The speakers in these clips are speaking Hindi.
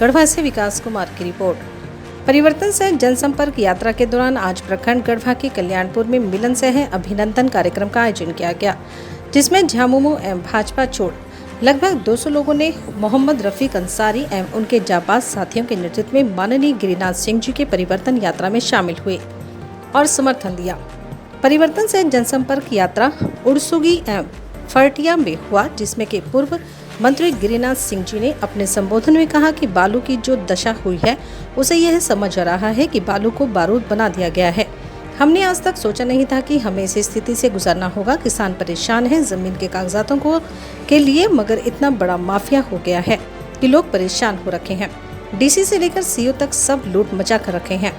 गढ़वा से विकास कुमार की रिपोर्ट। परिवर्तन से जनसंपर्क यात्रा के दौरान आज प्रखंड गढ़वा के कल्याणपुर में मिलन सह अभिनंदन कार्यक्रम का आयोजन किया गया, जिसमें झामुमो एवं भाजपा छोड़ लगभग 200 लोगों ने मोहम्मद रफीक अंसारी एवं उनके जाबाज साथियों के नेतृत्व में माननीय गिरिनाथ सिंह जी के परिवर्तन यात्रा में शामिल हुए और समर्थन दिया। परिवर्तन से जनसंपर्क यात्रा उड़सुगी एवं फर्टिया में हुआ, जिसमें के पूर्व मंत्री गिरिनाथ सिंह जी ने अपने संबोधन में कहा कि बालू की जो दशा हुई है उसे यह समझ आ रहा है कि बालू को बारूद बना दिया गया है। हमने आज तक सोचा नहीं था कि हमें इस स्थिति से गुजरना होगा। किसान परेशान है जमीन के कागजातों के लिए, मगर इतना बड़ा माफिया हो गया है कि लोग परेशान हो रखे हैं। डीसी से लेकर सीओ तक सब लूट मचा कर रखे हैं।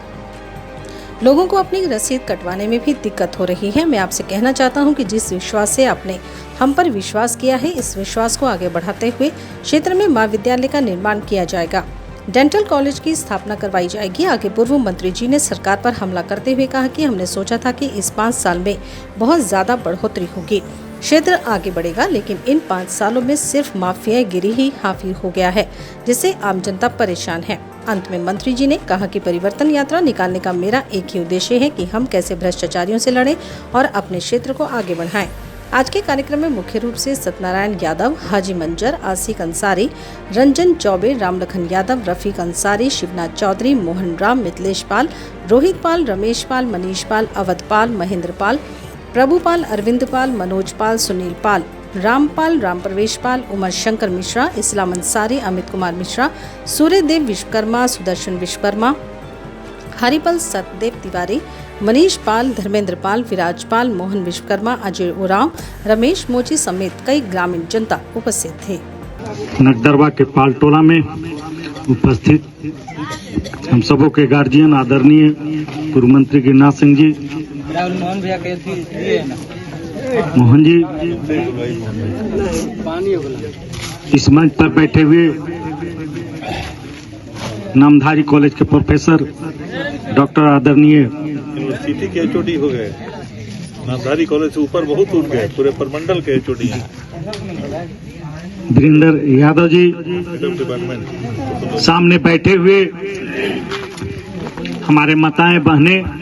लोगों को अपनी रसीद कटवाने में भी दिक्कत हो रही है। मैं आपसे कहना चाहता हूं कि जिस विश्वास से आपने हम पर विश्वास किया है, इस विश्वास को आगे बढ़ाते हुए क्षेत्र में महाविद्यालय का निर्माण किया जाएगा, डेंटल कॉलेज की स्थापना करवाई जाएगी। आगे पूर्व मंत्री जी ने सरकार पर हमला करते हुए कहा कि हमने सोचा था कि इस 5 साल में बहुत ज्यादा बढ़ोतरी होगी, क्षेत्र आगे बढ़ेगा, लेकिन इन 5 सालों में सिर्फ माफियागिरी ही हावी हो गया है, जिससे आम जनता परेशान है। अंत में मंत्री जी ने कहा कि परिवर्तन यात्रा निकालने का मेरा एक ही उद्देश्य है कि हम कैसे भ्रष्टाचारियों से लड़ें और अपने क्षेत्र को आगे बढ़ाएं। आज के कार्यक्रम में मुख्य रूप से सत्यनारायण यादव, हाजी मंजर, आसिक अंसारी, रंजन चौबे, रामलखन यादव, रफीक अंसारी, शिवनाथ चौधरी, मोहन राम, मिथिलेश पाल, रोहित पाल, रमेश पाल, मनीष पाल, अवध पाल, महेंद्र पाल, प्रभुपाल, अरविंद पाल, मनोज पाल, सुनील पाल, रामपाल, राम प्रवेश पाल, उमर शंकर मिश्रा, इस्लाम अंसारी, अमित कुमार मिश्रा, सूर्यदेव विश्वकर्मा, सुदर्शन विश्वकर्मा, हरिपल सतदेव तिवारी, मनीष पाल, धर्मेंद्र पाल, विराज पाल, मोहन विश्वकर्मा, अजय उरांव, रमेश मोची समेत कई ग्रामीण जनता उपस्थित थे। नगदरवा के पालटोला में उपस्थित हम सबों के गार्जियन आदरणीय पूर्व मंत्री गिरिनाथ सिंह जी, मोहन जी, इस मंच पर बैठे हुए नामधारी कॉलेज के प्रोफेसर डॉक्टर आदरणीय यूनिवर्सिटी के एचओडी हो गए, नामधारी कॉलेज से ऊपर बहुत उठ गए, पूरे परमंडल के एचओडी हैं। वीरेंद्र यादव जी डिपार्टमेंट सामने बैठे हुए हमारे माताएं बहनें,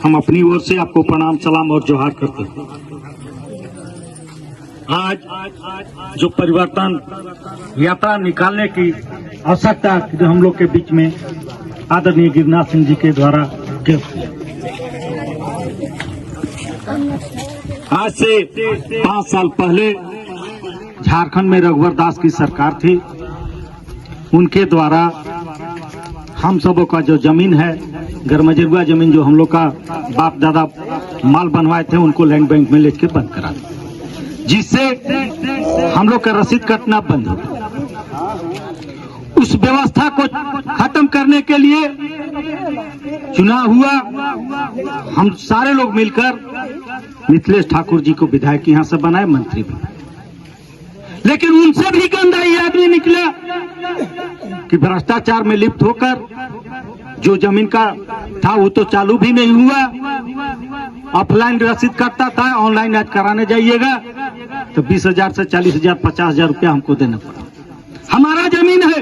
हम अपनी ओर से आपको प्रणाम, सलाम और जोहार करते हैं। आज जो परिवर्तन यात्रा निकालने की आवश्यकता जो हम लोग के बीच में आदरणीय गिरिनाथ सिंह जी के द्वारा आज से 5 साल पहले झारखंड में रघुवर दास की सरकार थी, उनके द्वारा हम सबों का जो जमीन है, गरमजरुआ जमीन जो हम लोग का बाप दादा माल बनवाए थे, उनको लैंड बैंक में लेके बंद करा, जिससे हम लोग का रसीद कटना बंद हो। उस व्यवस्था को खत्म करने के लिए चुनाव हुआ। हम सारे लोग मिलकर मिथिलेश ठाकुर जी को विधायक यहाँ से बनाए, मंत्री बनाए, लेकिन उनसे भी गंदा ये आदमी निकला कि भ्रष्टाचार में लिप्त होकर जो जमीन का था वो तो चालू भी नहीं हुआ। ऑफलाइन रसीद कटता था, ऑनलाइन आज कराने जाइएगा तो 20,000 से 40,000 50,000 रुपया हमको देना पड़ा। हमारा जमीन है,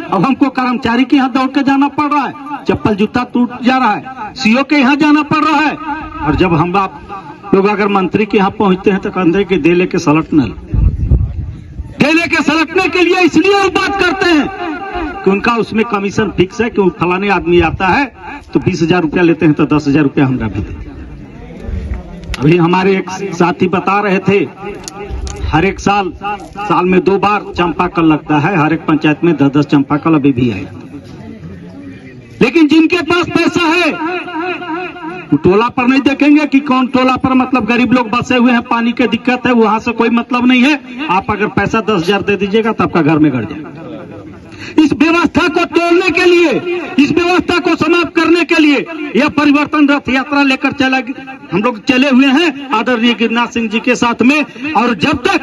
अब हमको कर्मचारी के यहाँ दौड़ के जाना पड़ रहा है, चप्पल जूता टूट जा रहा है, सीओ के यहाँ जाना पड़ रहा है। और जब हम आप लोग अगर मंत्री के यहाँ पहुंचते हैं तो कंधे के दे लेके सलटने के लिए इसलिए वो बात करते हैं कि उनका उसमें कमीशन फिक्स है कि फलाने आदमी आता है तो 20,000 रुपया लेते हैं तो 10,000 रुपया हमरा भी देते। अभी हमारे एक साथी बता रहे थे, हर एक साल में 2 बार चंपाकल लगता है, हर एक पंचायत में 10-10 चंपाकल अभी भी आया। लेकिन जिनके पास पैसा है वो टोला पर नहीं देखेंगे कि कौन टोला पर, मतलब गरीब लोग बसे हुए हैं, पानी की दिक्कत है, वहां से कोई मतलब नहीं है। आप अगर पैसा 10,000 दे दीजिएगा तो आपका घर में गड़ जाएगा। इस व्यवस्था को तोड़ने के लिए, इस व्यवस्था को समाप्त करने के लिए यह परिवर्तन रथ यात्रा लेकर हम लोग चले हुए हैं आदरणीय गिरिनाथ सिंह जी के साथ में। और जब तक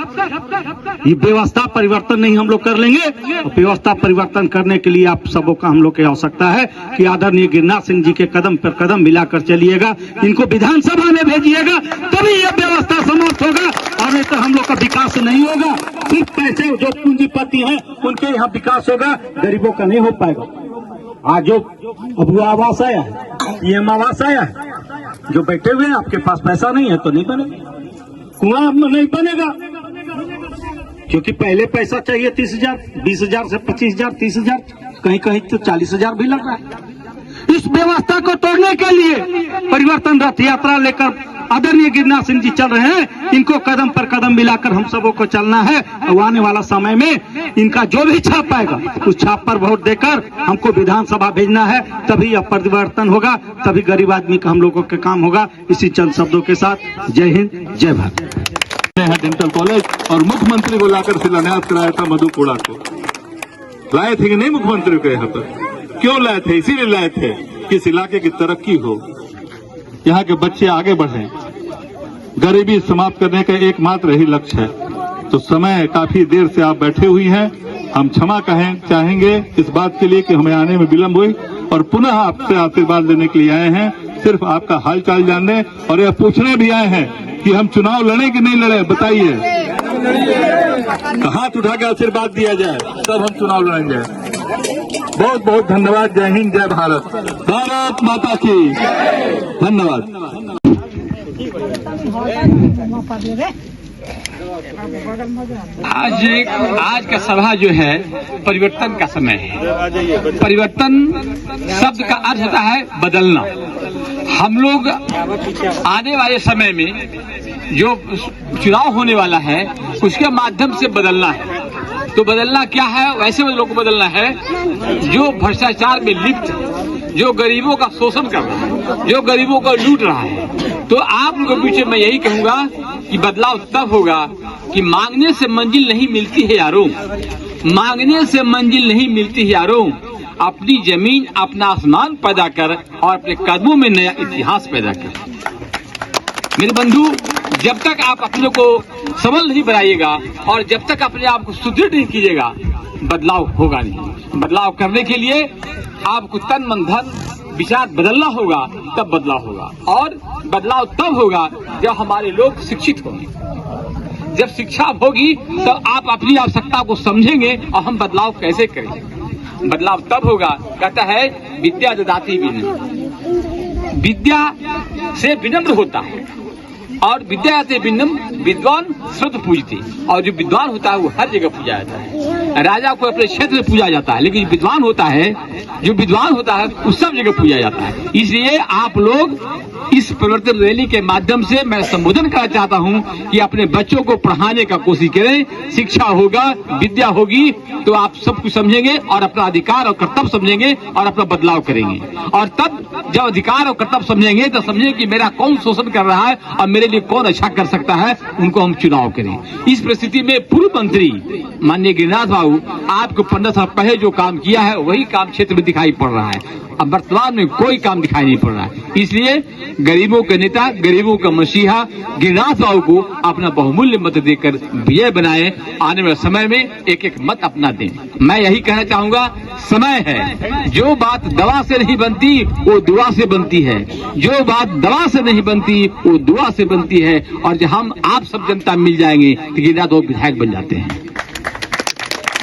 ये व्यवस्था परिवर्तन नहीं हम लोग कर लेंगे, व्यवस्था परिवर्तन करने के लिए आप सबों का हम लोग की आवश्यकता है कि आदरणीय गिरिनाथ सिंह जी के कदम पर कदम मिलाकर चलिएगा, इनको विधानसभा में भेजिएगा, तभी यह व्यवस्था समाप्त होगा। और रहे तो हम लोग का विकास नहीं होगा। सिर्फ पैसे जो पूंजीपति हैं उनके यहाँ विकास होगा, गरीबों का नहीं हो पाएगा। आज जो अबू आवास आया है, पीएम आवास आया है, जो बैठे हुए हैं आपके पास पैसा नहीं है तो नहीं बनेगा, कुआं नहीं बनेगा, क्योंकि पहले पैसा चाहिए 30,000, 20,000 से 25,000, 30,000, कहीं कहीं तो 40,000 भी लग रहा है। इस व्यवस्था को तोड़ने के लिए परिवर्तन रथ यात्रा लेकर आदरणीय गिरिराज सिंह जी चल रहे हैं। इनको कदम पर कदम मिलाकर हम सबों को चलना है। आने वाला समय में इनका जो भी छाप आएगा उस छाप पर वोट देकर हमको विधानसभा भेजना है, तभी यह परिवर्तन होगा, तभी गरीब आदमी का हम लोगों का काम होगा। इसी चंद शब्दों के साथ जय हिंद, जय भारत। डेंटल कॉलेज और मुख्यमंत्री को लाकर शिलान्यास कराया था मधुपुरा को। लाए थे कि नहीं मुख्यमंत्री को यहाँ पर? क्यों लाए थे? इसीलिए लाए थे कि इस इलाके की तरक्की हो, यहाँ के बच्चे आगे बढ़ें, गरीबी समाप्त करने का एकमात्र यही लक्ष्य है। तो समय काफी देर से आप बैठे हुई हैं, हम क्षमा चाहेंगे इस बात के लिए कि हमें आने में विलंब हुई, और पुनः आपसे आशीर्वाद लेने के लिए आए हैं, सिर्फ आपका हालचाल जानने और यह पूछने भी आए हैं कि हम चुनाव लड़े कि नहीं लड़े, बताइए। हाथ उठा के आशीर्वाद दिया जाए, तब हम चुनाव लड़ेंगे। बहुत बहुत धन्यवाद। जय हिंद, जय भारत। भारत माता की धन्यवाद। आज का सभा जो है परिवर्तन का समय है। परिवर्तन शब्द का अर्थ होता है बदलना। हम लोग आने वाले समय में जो चुनाव होने वाला है उसके माध्यम से बदलना है। तो बदलना क्या है? वैसे लोगों को बदलना है जो भ्रष्टाचार में लिप्त, जो गरीबों का शोषण कर रहा है, जो गरीबों को लूट रहा है। तो आप लोगों के पीछे मैं यही कहूंगा कि बदलाव तब होगा कि मांगने से मंजिल नहीं मिलती है यारों, मांगने से मंजिल नहीं मिलती है यारों। अपनी जमीन, अपना आसमान पैदा कर और अपने कदमों में नया इतिहास पैदा कर। मेरे बंधु, जब तक आप अपने को सबल नहीं बनाइएगा और जब तक अपने आप को सुदृढ़ नहीं कीजिएगा, बदलाव होगा नहीं। बदलाव करने के लिए आपको तन मन धन विचार बदलना होगा, तब बदलाव होगा। और बदलाव तब होगा जब हमारे लोग शिक्षित होंगे। जब शिक्षा होगी तब आप अपनी आवश्यकता को समझेंगे और हम बदलाव कैसे करेंगे। बदलाव तब होगा, कहता है विद्या ददाति विनम्र, विद्या से विनम्र होता है, और विद्या से विनम्र विद्वान श्रुत पूजते। और जो विद्वान होता है वो हर जगह पूजा जाता है। राजा को अपने क्षेत्र में पूजा जाता है, लेकिन विद्वान होता है, जो विद्वान होता है वो सब जगह पूजा जाता है। इसलिए आप लोग इस परिवर्तन रैली के माध्यम से मैं संबोधन करना चाहता हूं कि अपने बच्चों को पढ़ाने का कोशिश करें। शिक्षा होगा, विद्या होगी तो आप सब कुछ समझेंगे और अपना अधिकार और कर्तव्य समझेंगे और अपना बदलाव करेंगे। और तब जब अधिकार और कर्तव्य समझेंगे तो समझेंगे कि मेरा कौन शोषण कर रहा है और मेरे लिए कौन अच्छा कर सकता है, उनको हम चुनाव करें। इस परिस्थिति में पूर्व मंत्री माननीय गिरिराज बाबू आपको 15 साल पहले जो काम किया है वही काम क्षेत्र में दिखाई पड़ रहा है। अब वर्तमान में कोई काम दिखाई नहीं पड़ रहा है। इसलिए गरीबों के नेता, गरीबों का मसीहा गिरिराज बाबू को अपना बहुमूल्य मत देकर विजय बनाए। आने वाले समय में एक एक मत अपना दें। मैं यही कहना चाहूंगा, समय है, जो बात दवा से नहीं बनती वो दुआ से बनती है, जो बात दवा से नहीं बनती वो दुआ से बनती है। और जब हम आप सब जनता मिल जाएंगे तो गिरिराज बाबू विधायक बन जाते हैं।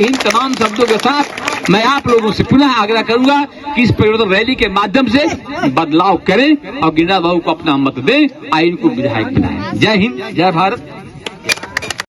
इन तमाम शब्दों के साथ मैं आप लोगों से पुनः आग्रह करूंगा कि इस परिवर्तन रैली के माध्यम से बदलाव करें और गिरिराज बाबू को अपना मत दें, आइन को विधायक बनाएं। जय हिंद, जय भारत।